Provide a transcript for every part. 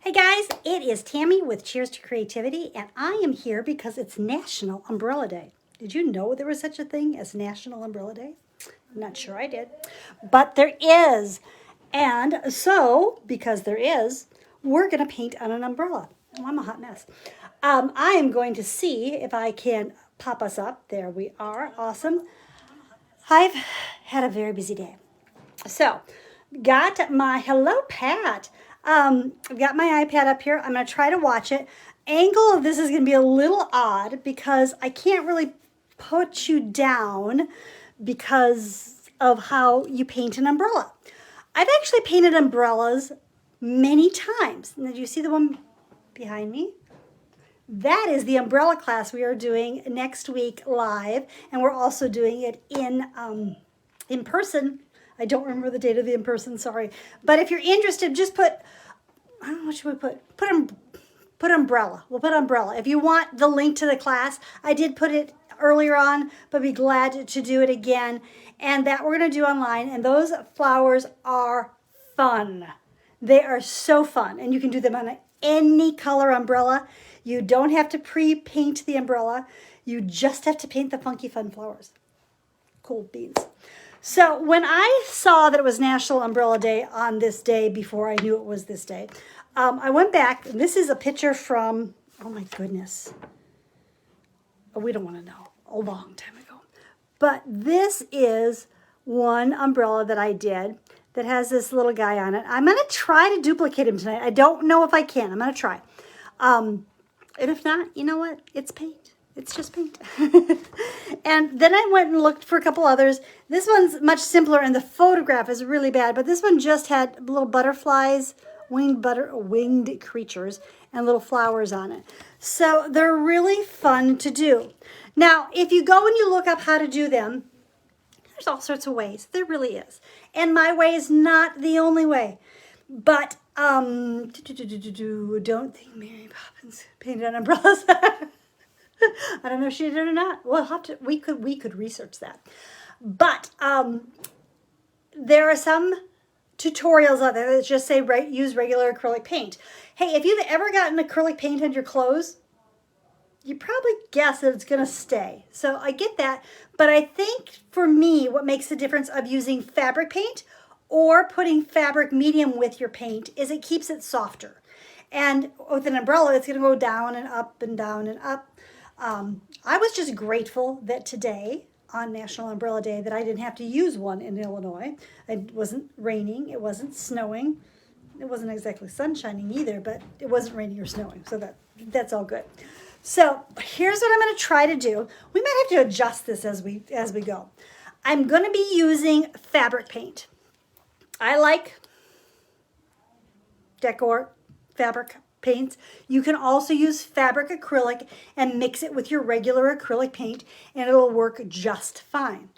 Hey guys, it is Tammy with Cheers to Creativity, and I am here because it's National Umbrella Day. Did you know there was such a thing as National Umbrella Day? I'm not sure I did, but there is. And so, because there is, we're going to paint on an umbrella. Oh, I'm a hot mess. I am going to see if I can pop us up. There we are. Awesome. I've had a very busy day. So, got my, hello, Pat. I've got my iPad up here. I'm going to try to watch it. Angle of this is going to be a little odd because I can't really put you down because of how you paint an umbrella. I've actually painted umbrellas many times. Did you see the one behind me? That is the umbrella class we are doing next week live, and we're also doing it in person. I don't remember the date of the in-person, sorry. But if you're interested, just put, I don't know what should we put? Put umbrella. We'll put umbrella. If you want the link to the class, I did put it earlier on, but be glad to do it again. And that we're going to do online. And those flowers are fun. They are so fun. And you can do them on any color umbrella. You don't have to pre-paint the umbrella. You just have to paint the funky fun flowers. Cool beans. So when I saw that it was National Umbrella Day on this day before I knew it was this day, I went back, and this is a picture from, oh my goodness, we don't want to know, a long time ago. But this is one umbrella that I did that has this little guy on it. I'm going to try to duplicate him tonight. I don't know if I can. I'm going to try. And if not, you know what? It's paint. It's just paint. And then I went and looked for a couple others. This one's much simpler, and the photograph is really bad, but this one just had little butterflies, winged creatures, and little flowers on it. So they're really fun to do. Now, if you go and you look up how to do them, there's all sorts of ways. There really is. And my way is not the only way. But don't think Mary Poppins painted on umbrellas. I don't know if she did or not. We'll have to. We could research that. But there are some tutorials out there that just say use regular acrylic paint. Hey, if you've ever gotten acrylic paint on your clothes, you probably guess that it's going to stay. So I get that. But I think for me, what makes the difference of using fabric paint or putting fabric medium with your paint is it keeps it softer. And with an umbrella, it's going to go down and up and down and up. I was just grateful that today, on National Umbrella Day, that I didn't have to use one in Illinois. It wasn't raining. It wasn't snowing. It wasn't exactly sunshining either, but it wasn't raining or snowing. So that's all good. So here's what I'm going to try to do. We might have to adjust this as we go. I'm going to be using fabric paint. I like decor fabric paints. You can also use fabric acrylic and mix it with your regular acrylic paint, and it'll work just fine.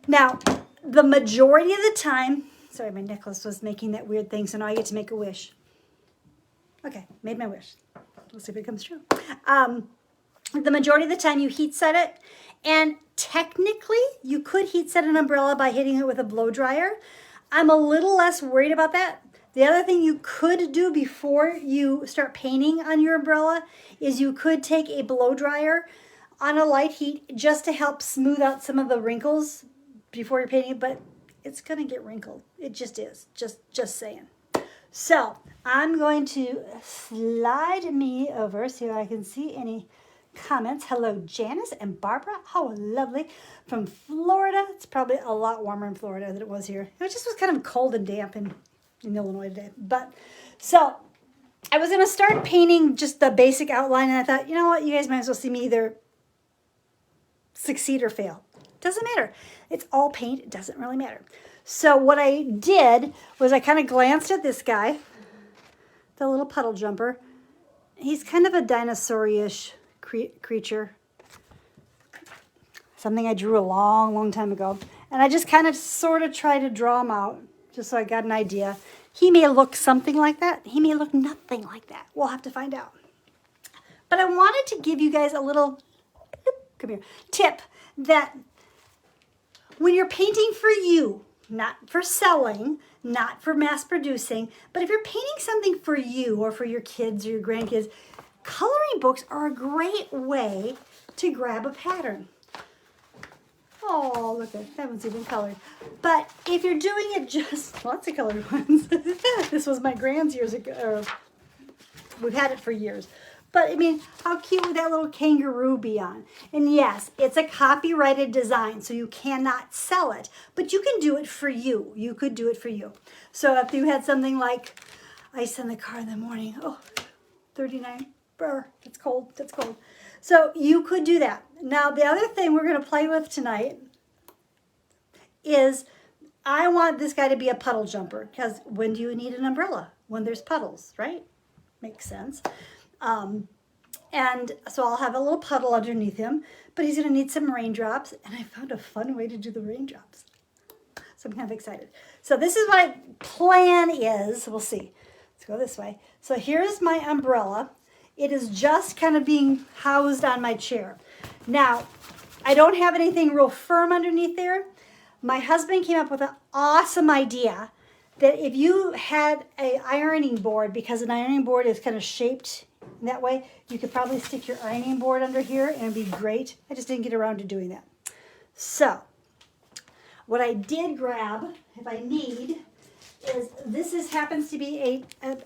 Now, the majority of the time, sorry, my necklace was making that weird thing, so now I get to make a wish. Okay, made my wish. Let's see if it comes true. The majority of the time you heat set it, and technically you could heat set an umbrella by hitting it with a blow dryer. I'm a little less worried about that. The other thing you could do before you start painting on your umbrella is you could take a blow dryer on a light heat just to help smooth out some of the wrinkles before you're painting it, but it's going to get wrinkled. It just is. Just saying. So I'm going to slide me over so I can see any comments. Hello, Janice and Barbara. How lovely. From Florida. It's probably a lot warmer in Florida than it was here. It just was kind of cold and damp in Illinois today. But so I was going to start painting just the basic outline, and I thought, you know what, you guys might as well see me either succeed or fail. Doesn't matter. It's all paint. It doesn't really matter. So what I did was I kind of glanced at this guy, the little puddle jumper. He's kind of a dinosaur-ish creature. Something I drew a long time ago. And I just kind of sort of tried to draw him out just so I got an idea. He may look something like that. He may look nothing like that. We'll have to find out. But I wanted to give you guys a little tip that when you're painting for you, not for selling, not for mass producing, but if you're painting something for you or for your kids or your grandkids, coloring books are a great way to grab a pattern. Oh, look at that one's even colored. But if you're doing it just, lots of colored ones. This was my grand's years ago, or we've had it for years. But I mean, how cute would that little kangaroo be on? And yes, it's a copyrighted design, so you cannot sell it. But you can do it for you. You could do it for you. So if you had something like ice in the car in the morning, oh, 39, brr, it's cold, that's cold. So you could do that. Now, the other thing we're going to play with tonight is I want this guy to be a puddle jumper, because when do you need an umbrella? When there's puddles, right? Makes sense. And so I'll have a little puddle underneath him, but he's going to need some raindrops, and I found a fun way to do the raindrops. So I'm kind of excited. So this is what my plan is. We'll see. Let's go this way. So here's my umbrella. It is just kind of being housed on my chair. Now, I don't have anything real firm underneath there. My husband came up with an awesome idea that if you had an ironing board, because an ironing board is kind of shaped that way, you could probably stick your ironing board under here and it'd be great. I just didn't get around to doing that. So, what I did grab, if I need, is this happens to be a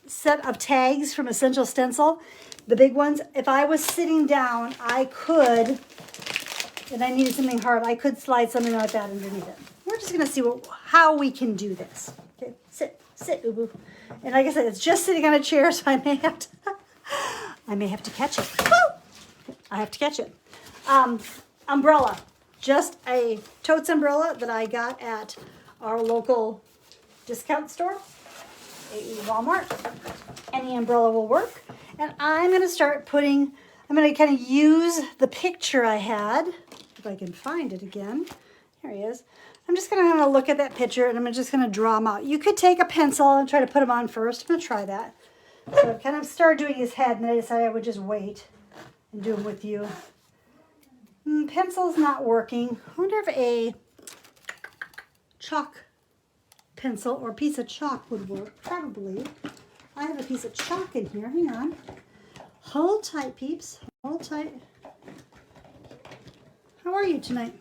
set of tags from Essential Stencil, the big ones. If I was sitting down, I could, and I needed something hard, I could slide something like that underneath it. We're just going to see how we can do this. Okay, sit, Ubu. And like I said, it's just sitting on a chair, so I may have to catch it. Woo! I have to catch it. Umbrella, just a totes umbrella that I got at our local discount store, AE Walmart. Any umbrella will work. And I'm going to start I'm going to kind of use the picture I had, if I can find it again. Here he is. I'm just going to look at that picture and I'm just going to draw him out. You could take a pencil and try to put him on first. I'm going to try that. So I kind of started doing his head and I decided I would just wait and do him with you. Pencil's not working. I wonder if a chalk pencil or piece of chalk would work. Probably. I have a piece of chalk in here. Hang on. Hold tight, peeps. Hold tight. How are you tonight?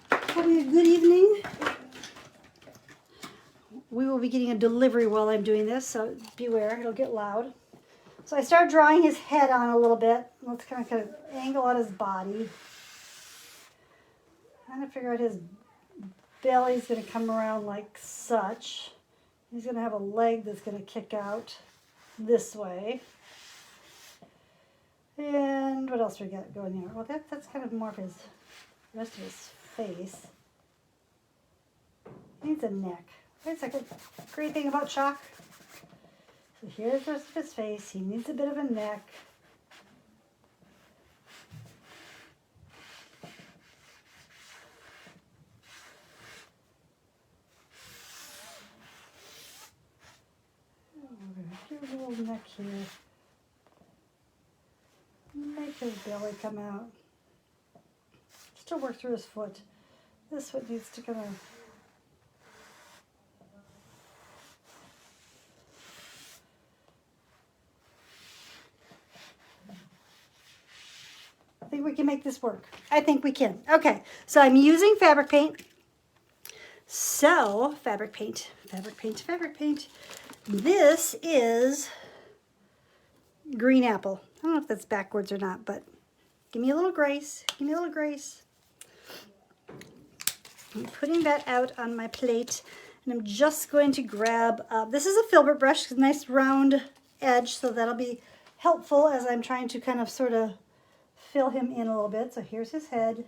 Having a good evening? We will be getting a delivery while I'm doing this, so beware, it'll get loud. So I started drawing his head on a little bit. Let's kind of angle out his body. Trying to figure out his belly's going to come around like such. He's going to have a leg that's going to kick out this way. And what else we got going here? Well, that's kind of more of his rest of his face. He needs a neck. Wait a second. Great thing about chalk. So here's the rest of his face. He needs a bit of a neck. Here's a little neck here. Make his belly come out. Still work through his foot. This foot needs to kind of... I think we can make this work. I think we can. Okay, so I'm using fabric paint. So, fabric paint. This is green apple. I don't know if that's backwards or not, but give me a little grace. Give me a little grace. I'm putting that out on my plate, and I'm just going to grab, this is a filbert brush, a nice round edge, so that'll be helpful as I'm trying to kind of sort of fill him in a little bit. So here's his head.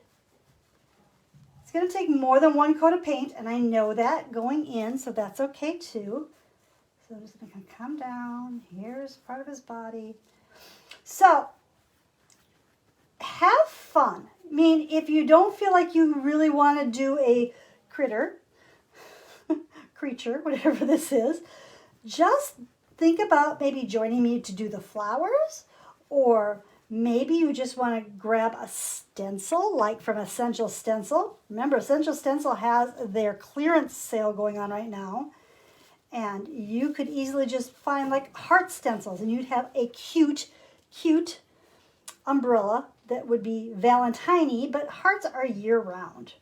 It's going to take more than one coat of paint, and I know that going in, so that's okay too. So I'm just going to come down. Here's part of his body. So have fun. I mean, if you don't feel like you really want to do a creature, whatever this is, just think about maybe joining me to do the flowers, or Maybe you just want to grab a stencil, like from Essential Stencil. Remember, Essential Stencil has their clearance sale going on right now. And you could easily just find like heart stencils, and you'd have a cute, cute umbrella that would be Valentine-y, but hearts are year-round.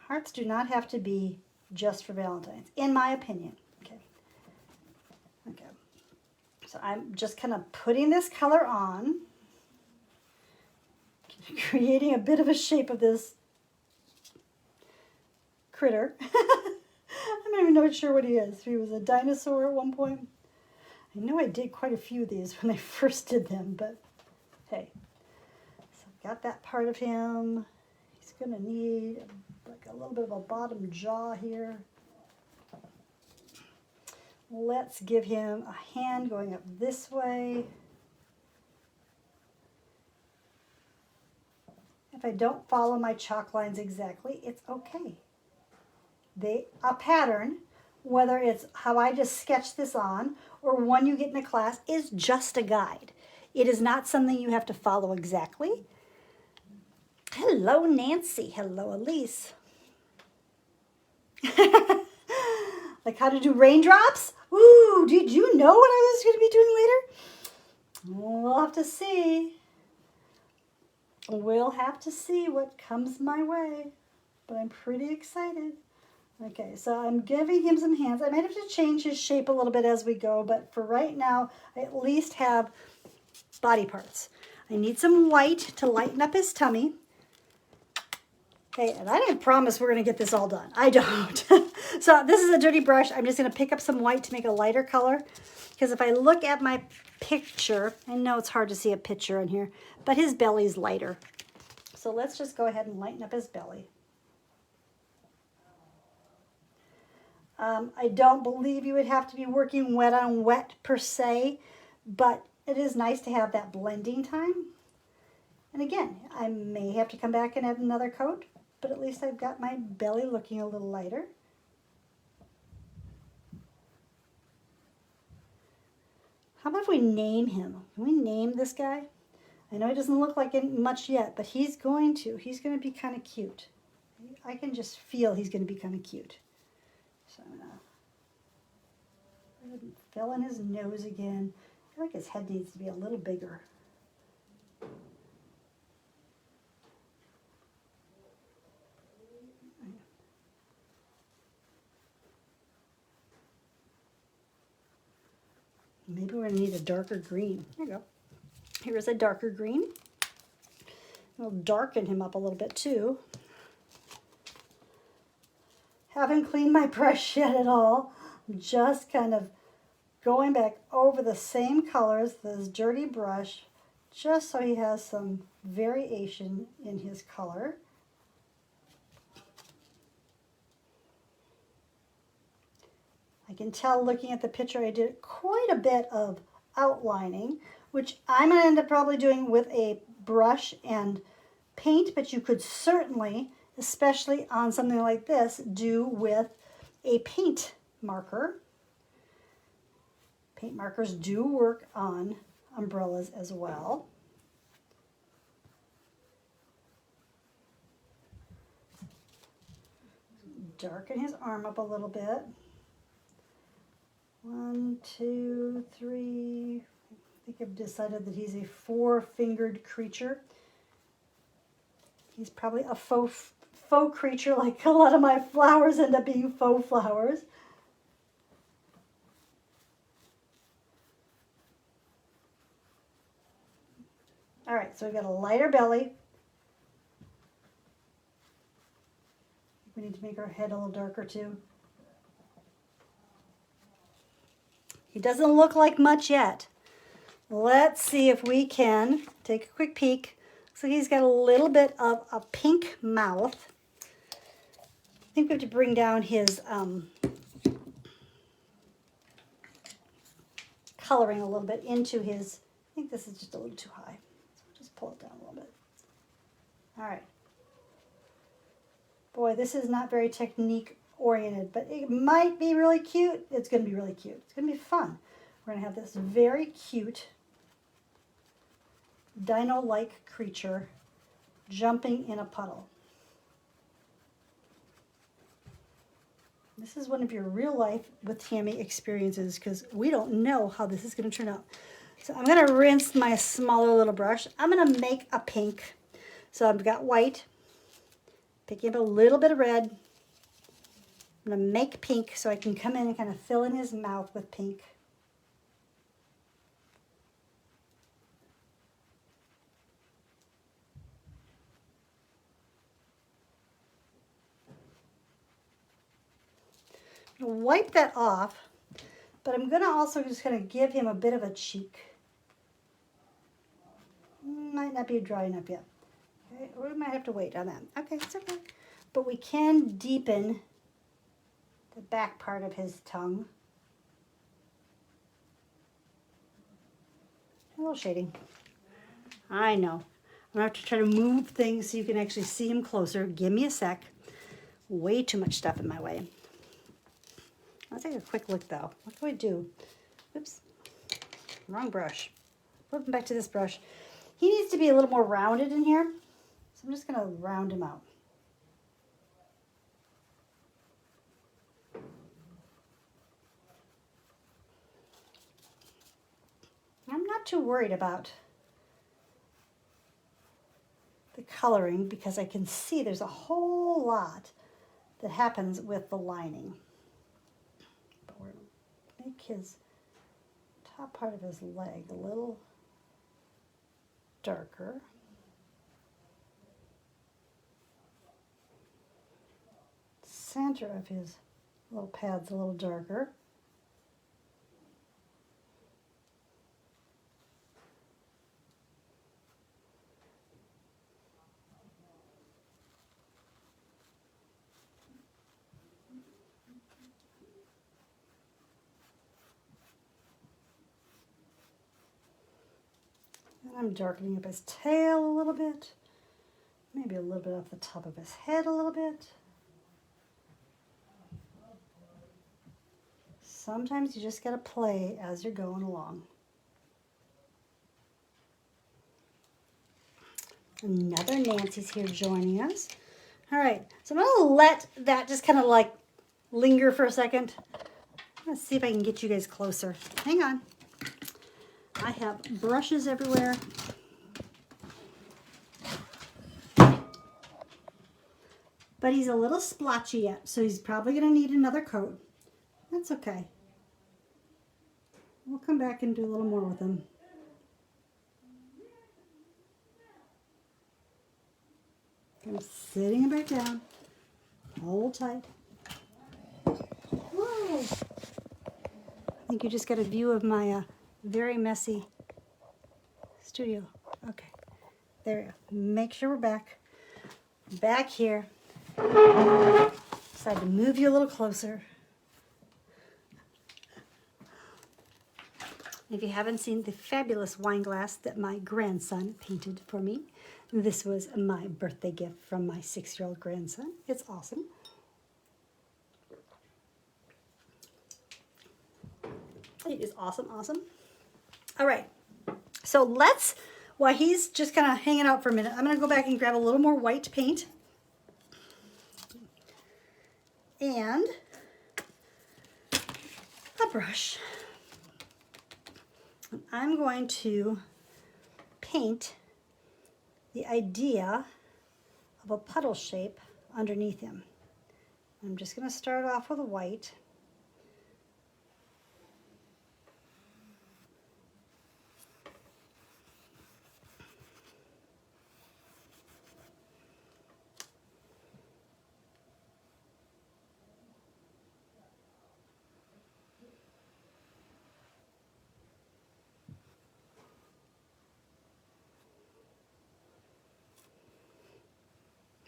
Hearts do not have to be just for Valentine's, in my opinion. Okay. Okay. So I'm just kind of putting this color on, creating a bit of a shape of this critter. I'm not even not sure what he is. If he was a dinosaur at one point. I know I did quite a few of these when I first did them, but hey. So I've got that part of him. He's going to need like a little bit of a bottom jaw here. Let's give him a hand going up this way. If I don't follow my chalk lines exactly, it's okay. A pattern, whether it's how I just sketch this on or one you get in a class, is just a guide. It is not something you have to follow exactly. Hello, Nancy. Hello, Elise. Like how to do raindrops? Ooh, did you know what I was going to be doing later? We'll have to see. We'll have to see what comes my way. But I'm pretty excited. Okay, so I'm giving him some hands. I might have to change his shape a little bit as we go, but for right now, I at least have body parts. I need some white to lighten up his tummy. Okay, and I didn't promise we're going to get this all done. I don't. So this is a dirty brush. I'm just going to pick up some white to make a lighter color. Because if I look at my picture, I know it's hard to see a picture in here, but his belly's lighter. So let's just go ahead and lighten up his belly. I don't believe you would have to be working wet on wet per se, but it is nice to have that blending time. And again, I may have to come back and add another coat, but at least I've got my belly looking a little lighter. How about if we name him? Can we name this guy? I know he doesn't look like it much yet, but he's going to. He's going to be kind of cute. I can just feel he's going to be kind of cute. So I'm going to fill in his nose again. I feel like his head needs to be a little bigger. Maybe we're going to need a darker green. There you go. Here is a darker green. We'll darken him up a little bit too. Haven't cleaned my brush yet at all. I'm just kind of going back over the same colors, this dirty brush, just so he has some variation in his color. I can tell looking at the picture I did quite a bit of outlining, which I'm going to end up probably doing with a brush and paint, but you could certainly, especially on something like this, do with a paint marker. Paint markers do work on umbrellas as well. Darken his arm up a little bit. 1, 2, 3. I think I've decided that he's a 4-fingered creature. He's probably a faux creature, like a lot of my flowers end up being faux flowers. All right, so we've got a lighter belly. We need to make our head a little darker too. He doesn't look like much yet. Let's see if we can take a quick peek. Looks like he's got a little bit of a pink mouth. I think we have to bring down his coloring a little bit into his, I think this is just a little too high. So we'll just pull it down a little bit. All right. Boy, this is not very technique oriented, but it might be really cute. It's going to be really cute. It's going to be fun. We're going to have this very cute dino-like creature jumping in a puddle. This is one of your real life with Tammy experiences because we don't know how this is going to turn out. So I'm going to rinse my smaller little brush. I'm going to make a pink. So I've got white, picking up a little bit of red. I'm going to make pink so I can come in and kind of fill in his mouth with pink. I'm going to wipe that off, but I'm going to also just kind of give him a bit of a cheek. Might not be dry enough yet. Okay, we might have to wait on that. Okay, it's okay. But we can deepen the back part of his tongue. A little shading. I know. I'm gonna have to try to move things so you can actually see him closer. Give me a sec. Way too much stuff in my way. Let's take a quick look though. What can we do? Oops, wrong brush. Flipping back to this brush. He needs to be a little more rounded in here. So I'm just gonna round him out. I'm not too worried about the coloring because I can see there's a whole lot that happens with the lining. But we're gonna make his top part of his leg a little darker. Center of his little pad's a little darker. And I'm darkening up his tail a little bit. Maybe a little bit off the top of his head a little bit. Sometimes you just gotta play as you're going along. Another Nancy's here joining us. All right, so I'm gonna let that just kind of like linger for a second. Let's see if I can get you guys closer. Hang on. I have brushes everywhere. But he's a little splotchy yet, so he's probably gonna need another coat. That's okay. We'll come back and do a little more with him. I'm sitting him back down. Hold tight. Whoa! I think you just got a view of my very messy studio. Okay, there we go. Make sure we're back. Back here. Decided to move you a little closer. If you haven't seen the fabulous wine glass that my grandson painted for me, this was my birthday gift from my 6-year-old grandson. It's awesome. It is awesome, awesome. All right, so let's, while he's just kind of hanging out for a minute, I'm going to go back and grab a little more white paint. And a brush. I'm going to paint the idea of a puddle shape underneath him. I'm just going to start off with a white.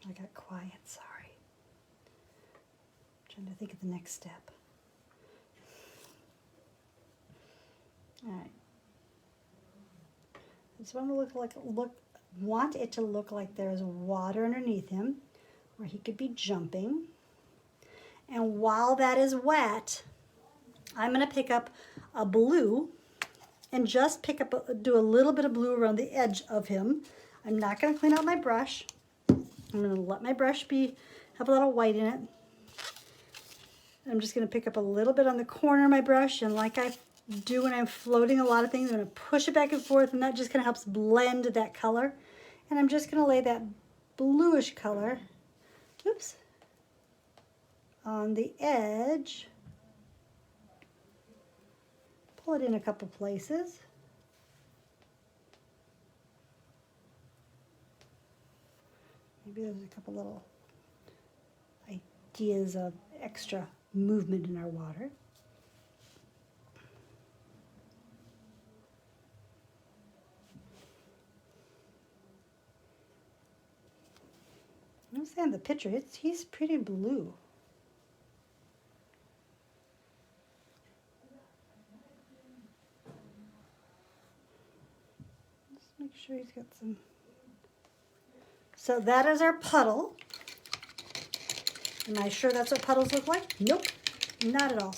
I got quiet, sorry. Trying to think of the next step. All right. I just want it to look like there's water underneath him where he could be jumping. And while that is wet, I'm going to pick up a blue and just do a little bit of blue around the edge of him. I'm not going to clean out my brush. I'm going to let my brush have a little white in it. I'm just going to pick up a little bit on the corner of my brush, and like I do when I'm floating a lot of things, I'm going to push it back and forth, and that just kind of helps blend that color. And I'm just going to lay that bluish color, oops, on the edge. Pull it in a couple places. Maybe there's a couple little ideas of extra movement in our water. I understand the picture, he's pretty blue. Just make sure he's got some. So that is our puddle. Am I sure that's what puddles look like? Nope, not at all.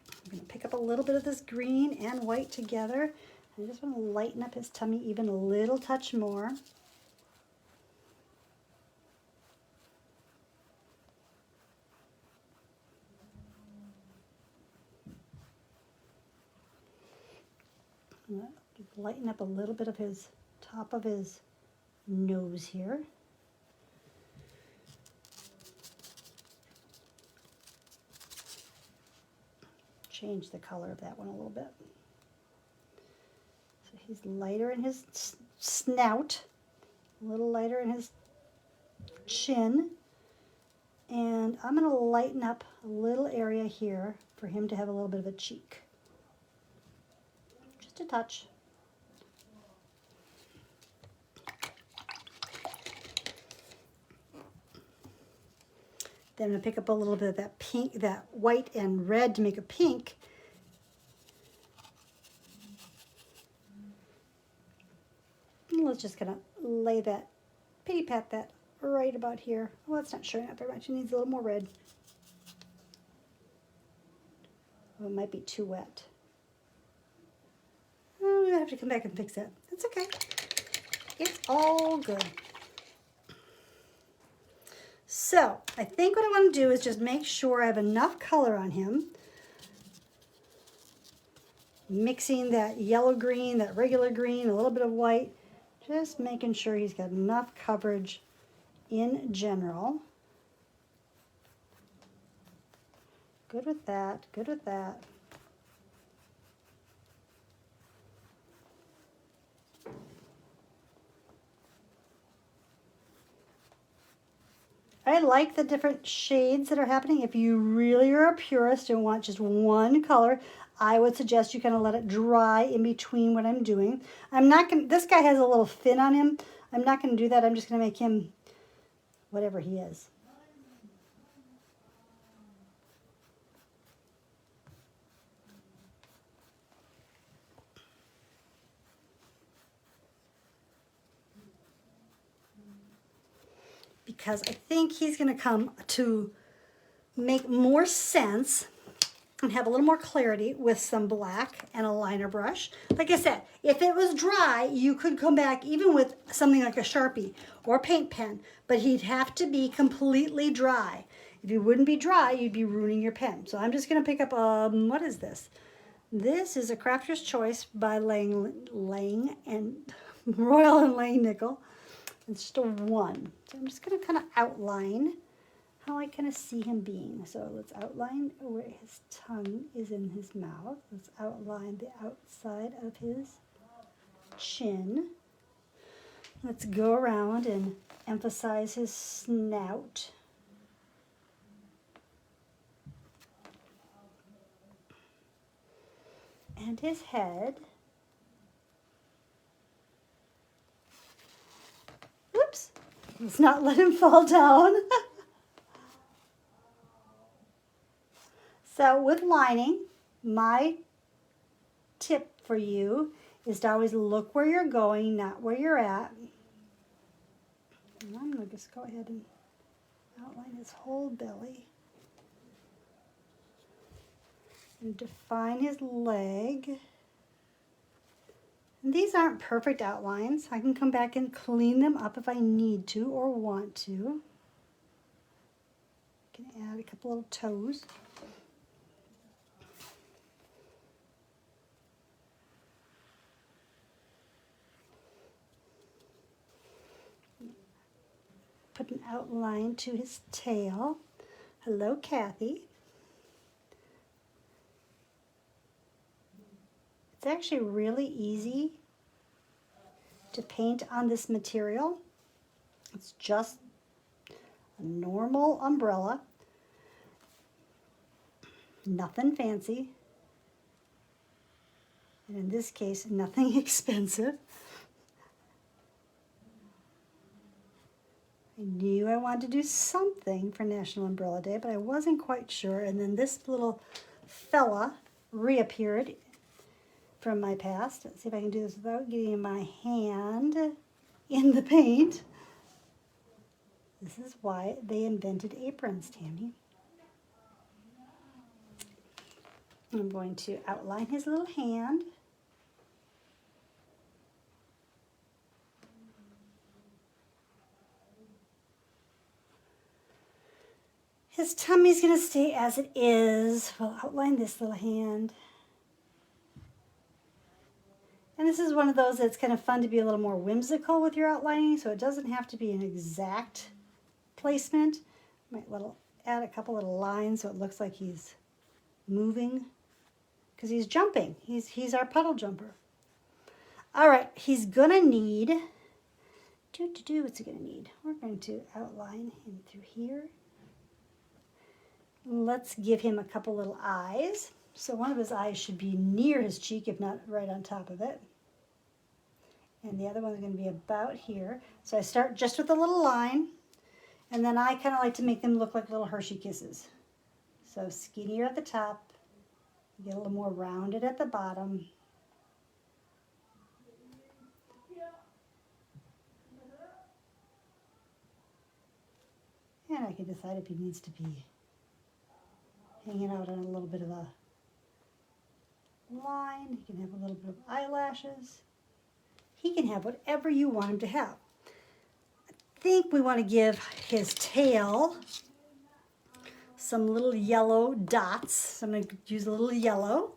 I'm going to pick up a little bit of this green and white together. I just want to lighten up his tummy even a little touch more. Lighten up a little bit of his top of his nose here. Change the color of that one a little bit. So he's lighter in his snout, a little lighter in his chin, and I'm going to lighten up a little area here for him to have a little bit of a cheek. Just a touch. Then I'm going to pick up a little bit of that pink, that white and red to make a pink. And let's just kind of lay that, pity pat that right about here. Well, it's not showing up very much. It needs a little more red. Oh, it might be too wet. Oh, I'm going to have to come back and fix that. That's okay. It's all good. So I think what I want to do is just make sure I have enough color on him. Mixing that yellow green, that regular green, a little bit of white. Just making sure he's got enough coverage in general. Good with that, good with that. I like the different shades that are happening. If you really are a purist and want just one color, I would suggest you kind of let it dry in between what I'm doing. I'm not going to, this guy has a little fin on him. I'm not going to do that. I'm just going to make him whatever he is. Because I think he's going to come to make more sense and have a little more clarity with some black and a liner brush. Like I said, if it was dry, you could come back even with something like a Sharpie or a paint pen, but he'd have to be completely dry. If he wouldn't be dry, you'd be ruining your pen. So I'm just going to pick up, what is this? This is a Crafter's Choice by Lang and Royal and Lang Nickel. It's just a 1. So I'm just going to kind of outline how I kind of see him being. So let's outline where his tongue is in his mouth. Let's outline the outside of his chin. Let's go around and emphasize his snout. And his head. Oops, let's not let him fall down. So with lining, my tip for you is to always look where you're going, not where you're at. And I'm going to just go ahead and outline his whole belly. And define his leg. And these aren't perfect outlines. I can come back and clean them up if I need to or want to. Can add a couple little toes. Put an outline to his tail. Hello, Kathy. It's actually really easy to paint on this material. It's just a normal umbrella. Nothing fancy. And in this case, nothing expensive. I knew I wanted to do something for National Umbrella Day, but I wasn't quite sure. And then this little fella reappeared from my past. Let's see if I can do this without getting my hand in the paint. This is why they invented aprons, Tammy. I'm going to outline his little hand. His tummy's going to stay as it is. We'll outline this little hand. And this is one of those that's kind of fun to be a little more whimsical with your outlining, so it doesn't have to be an exact placement. Might add a couple little lines so it looks like he's moving, because he's jumping. He's our puddle jumper. All right, he's going to need, what's he going to need? We're going to outline him through here. Let's give him a couple little eyes. So one of his eyes should be near his cheek, if not right on top of it. And the other one's going to be about here. So I start just with a little line, and then I kind of like to make them look like little Hershey Kisses. So skinnier at the top, get a little more rounded at the bottom. And I can decide if he needs to be hanging out on a little bit of a line. He can have a little bit of eyelashes. He can have whatever you want him to have. I think we want to give his tail some little yellow dots. So I'm going to use a little yellow.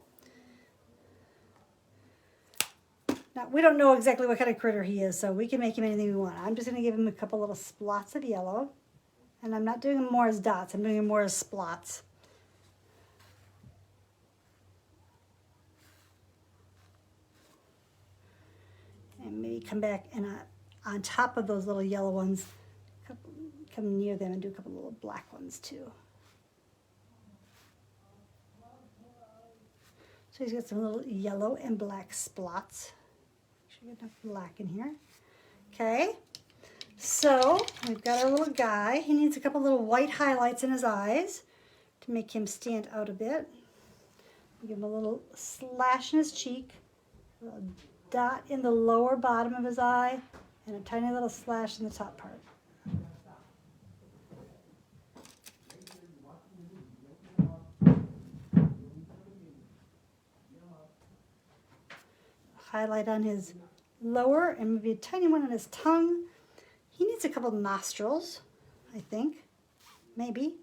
Now, we don't know exactly what kind of critter he is, so we can make him anything we want. I'm just going to give him a couple little splots of yellow. And I'm not doing them more as dots. I'm doing them more as splots. And maybe come back and on top of those little yellow ones, come near them and do a couple little black ones too. So he's got some little yellow and black splots. Make sure you get enough black in here. Okay, so we've got our little guy. He needs a couple little white highlights in his eyes to make him stand out a bit. Give him a little slash in his cheek, a little dot in the lower bottom of his eye, and a tiny little slash in the top part. Highlight on his lower and maybe a tiny one on his tongue. He needs a couple of nostrils, I think. Maybe.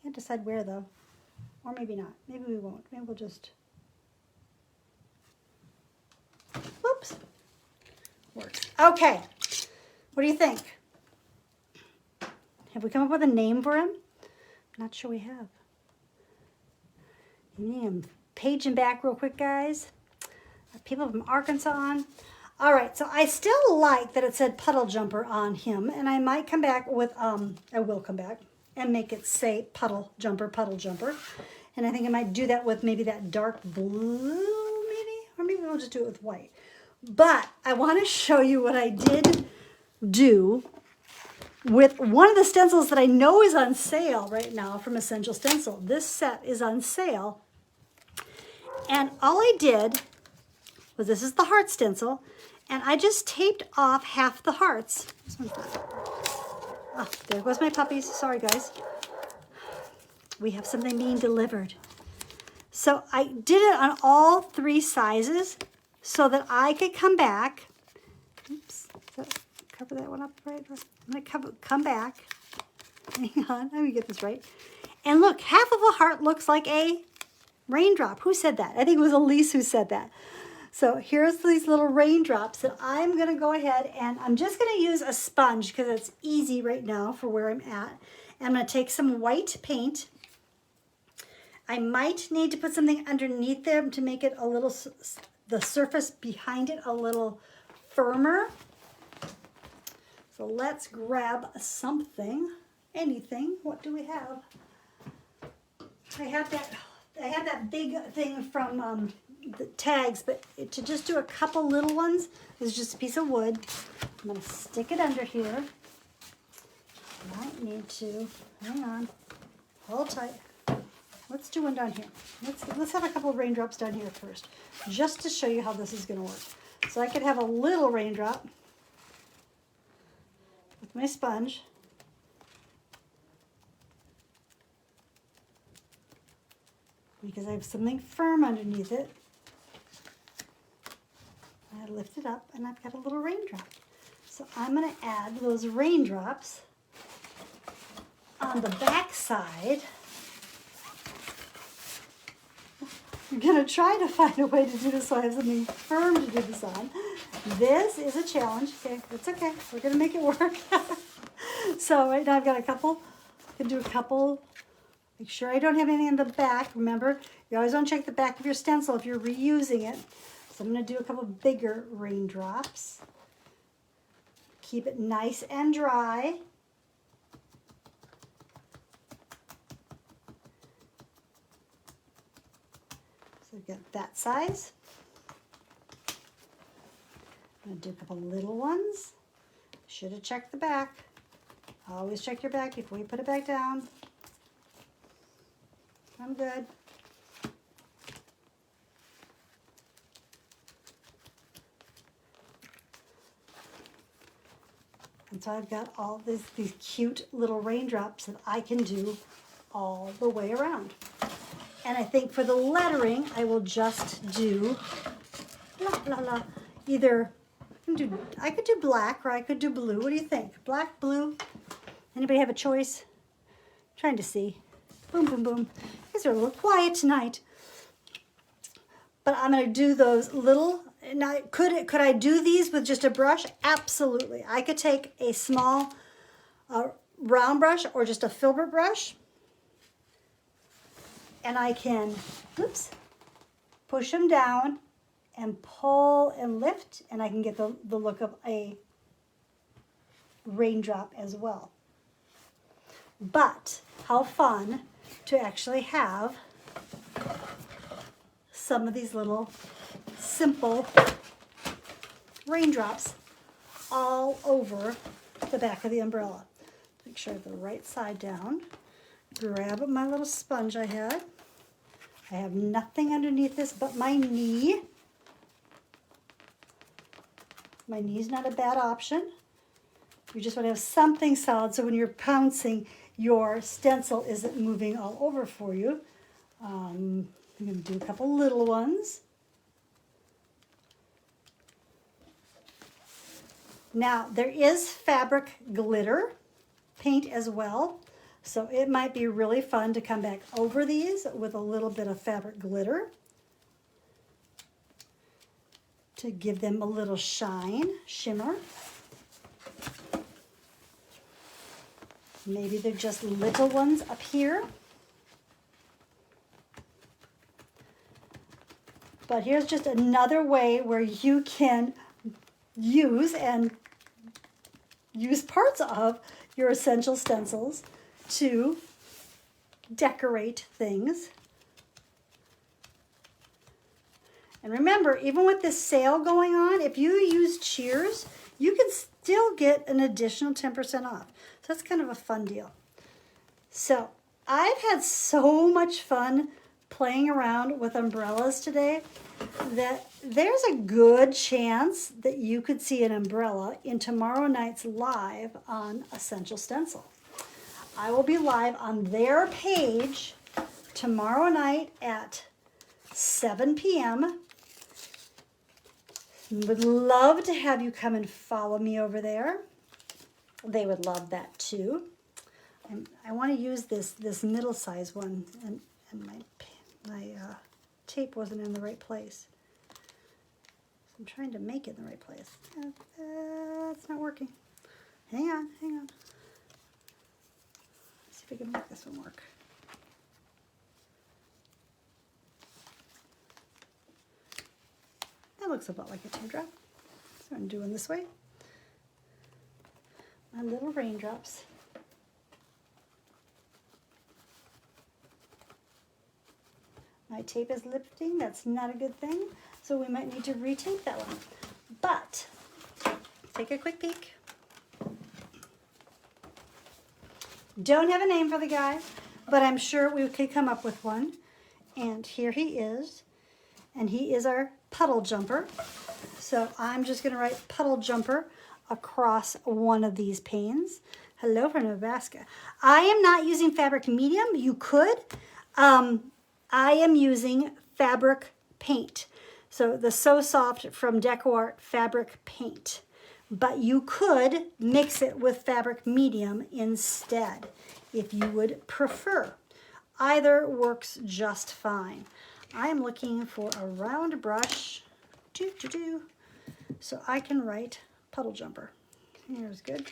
Can't decide where though. Or maybe not. Maybe we won't. Maybe we'll just... Whoops. Works. Okay. What do you think? Have we come up with a name for him? I'm not sure we have. You need him paging back real quick, guys. People from Arkansas on. All right, so I still like that it said puddle jumper on him, and I might come back with, I will come back and make it say puddle jumper. And I think I might do that with maybe that dark blue, maybe, or maybe we'll just do it with white. But I want to show you what I did do with one of the stencils that I know is on sale right now from Essential Stencil. This set is on sale, and all I did was, this is the heart stencil, and I just taped off half the hearts. This one's not. Oh, there goes my puppies. Sorry, guys. We have something being delivered. So I did it on all 3 sizes so that I could come back. Oops, cover that one up right? I'm going to come back. Hang on, let me get this right. And look, half of a heart looks like a raindrop. Who said that? I think it was Elise who said that. So here's these little raindrops that I'm going to go ahead and I'm just going to use a sponge because it's easy right now for where I'm at. And I'm going to take some white paint. I might need to put something underneath them to make it a little, the surface behind it a little firmer. So let's grab something, anything. What do we have? I have that big thing from the tags, but to just do a couple little ones is just a piece of wood. I'm going to stick it under here. Might need to, hang on, hold tight. Let's do one down here. Let's have a couple of raindrops down here first, just to show you how this is going to work. So I could have a little raindrop with my sponge. Because I have something firm underneath it. I lift it up and I've got a little raindrop. So I'm going to add those raindrops on the back side. I'm going to try to find a way to do this so I have something firm to do this on. This is a challenge. Okay, it's okay. We're going to make it work. So right now I've got a couple. I can do a couple. Make sure I don't have anything in the back. Remember, you always want to check the back of your stencil if you're reusing it. So I'm going to do a couple bigger raindrops. Keep it nice and dry. So I've got that size. I'm going to do a couple little ones. Should have checked the back. Always check your back before you put it back down. I'm good. And so I've got all these cute little raindrops that I can do all the way around. And I think for the lettering, I will just do either I could do black or I could do blue. What do you think? Black, blue? Anybody have a choice? I'm trying to see. Boom, boom, boom. These are a little quiet tonight. But I'm going to do those little. Now, could I do these with just a brush? Absolutely. I could take a small round brush or just a filbert brush. And I can, oops, push them down and pull and lift. And I can get the look of a raindrop as well. But how fun to actually have some of these little simple raindrops all over the back of the umbrella. Make sure I have the right side down. Grab my little sponge I had. I have nothing underneath this but my knee. My knee's not a bad option. You just want to have something solid so when you're pouncing, your stencil isn't moving all over for you. I'm going to do a couple little ones. Now, there is fabric glitter paint as well, so it might be really fun to come back over these with a little bit of fabric glitter to give them a little shine, shimmer. Maybe they're just little ones up here. But here's just another way where you can use parts of your essential stencils to decorate things. And remember, even with this sale going on, if you use Cheers, you can still get an additional 10% off. So that's kind of a fun deal. So I've had so much fun playing around with umbrellas today that there's a good chance that you could see an umbrella in tomorrow night's live on Essential Stencil. I will be live on their page tomorrow night at 7 p.m. Would love to have you come and follow me over there. They would love that too. And I want to use this middle size one, and my tape wasn't in the right place. So I'm trying to make it in the right place. It's not working. Hang on. Let's see if we can make this one work. That looks a lot like a teardrop. So I'm doing this way. My little raindrops. My tape is lifting. That's not a good thing. So we might need to retape that one. But take a quick peek. Don't have a name for the guy, but I'm sure we could come up with one. And here he is. And he is our puddle jumper. So I'm just going to write puddle jumper across one of these panes. Hello from Nebraska. I am not using fabric medium. You could. I am using fabric paint. So the So Soft from DecoArt fabric paint. But you could mix it with fabric medium instead if you would prefer. Either works just fine. I am looking for a round brush so I can write puddle jumper. Here's good.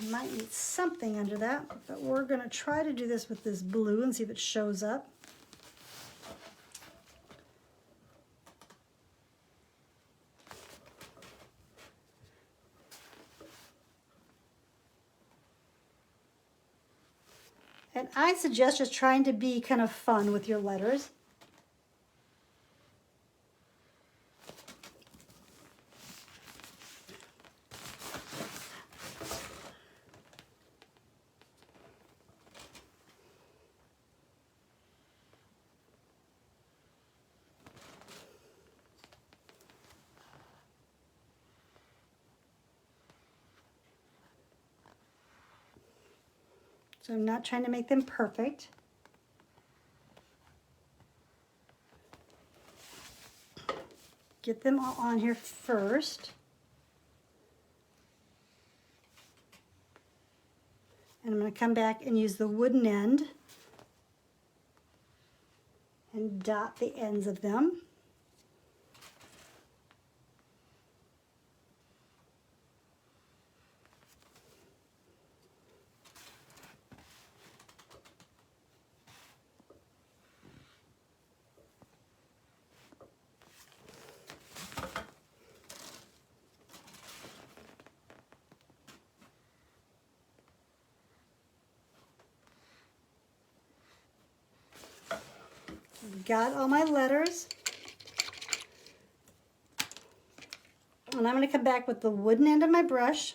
Might need something under that, but we're going to try to do this with this blue and see if it shows up. And I suggest just trying to be kind of fun with your letters. So I'm not trying to make them perfect. Get them all on here first. And I'm going to come back and use the wooden end and dot the ends of them. Got all my letters. And I'm going to come back with the wooden end of my brush.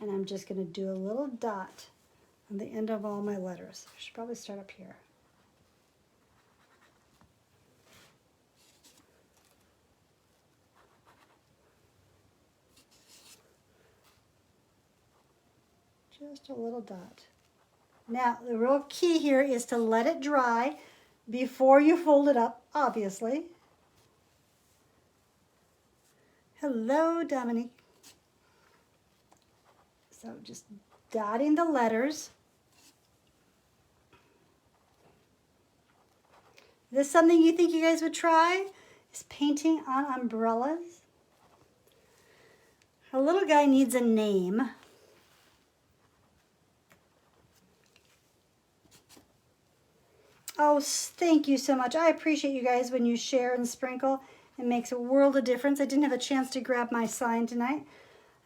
And I'm just going to do a little dot on the end of all my letters. I should probably start up here. Just a little dot. Now, the real key here is to let it dry before you fold it up, obviously. Hello, Dominique. So just dotting the letters. Is this something you think you guys would try? Is painting on umbrellas? Our little guy needs a name. Oh, thank you so much. I appreciate you guys when you share and sprinkle. It makes a world of difference. I didn't have a chance to grab my sign tonight.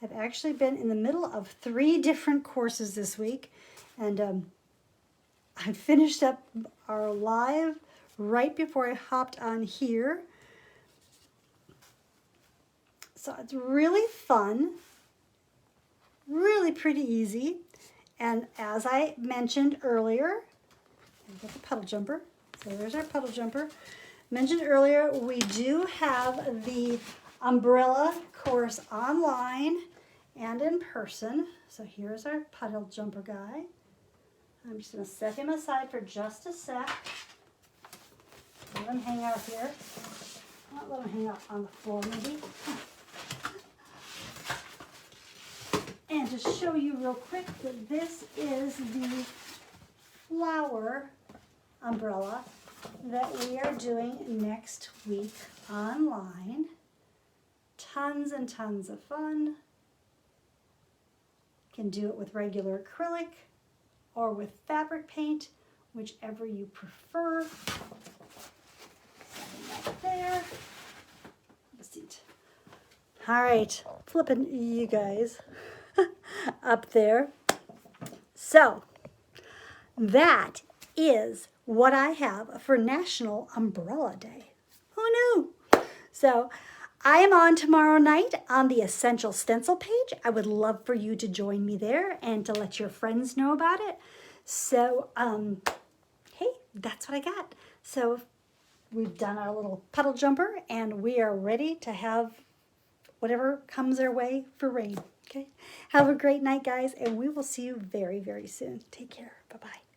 I've actually been in the middle of 3 different courses this week. And I finished up our live right before I hopped on here. So it's really fun, really pretty easy. And as I mentioned earlier, we've got the puddle jumper. So there's our puddle jumper. Mentioned earlier, we do have the umbrella course online and in person. So here's our puddle jumper guy. I'm just going to set him aside for just a sec. Let him hang out here. Not let him hang out on the floor, maybe. And to show you real quick that this is the flower umbrella that we are doing next week online. Tons and tons of fun. Can do it with regular acrylic or with fabric paint, whichever you prefer. Setting up there. Have a seat. All right, flipping you guys up there. So that is what I have for National Umbrella Day. Who knew? So I am on tomorrow night on the Essential Stencil page. I would love for you to join me there and to let your friends know about it. So, hey, that's what I got. So we've done our little puddle jumper and we are ready to have whatever comes our way for rain. Okay? Have a great night, guys, and we will see you very, very soon. Take care. Bye-bye.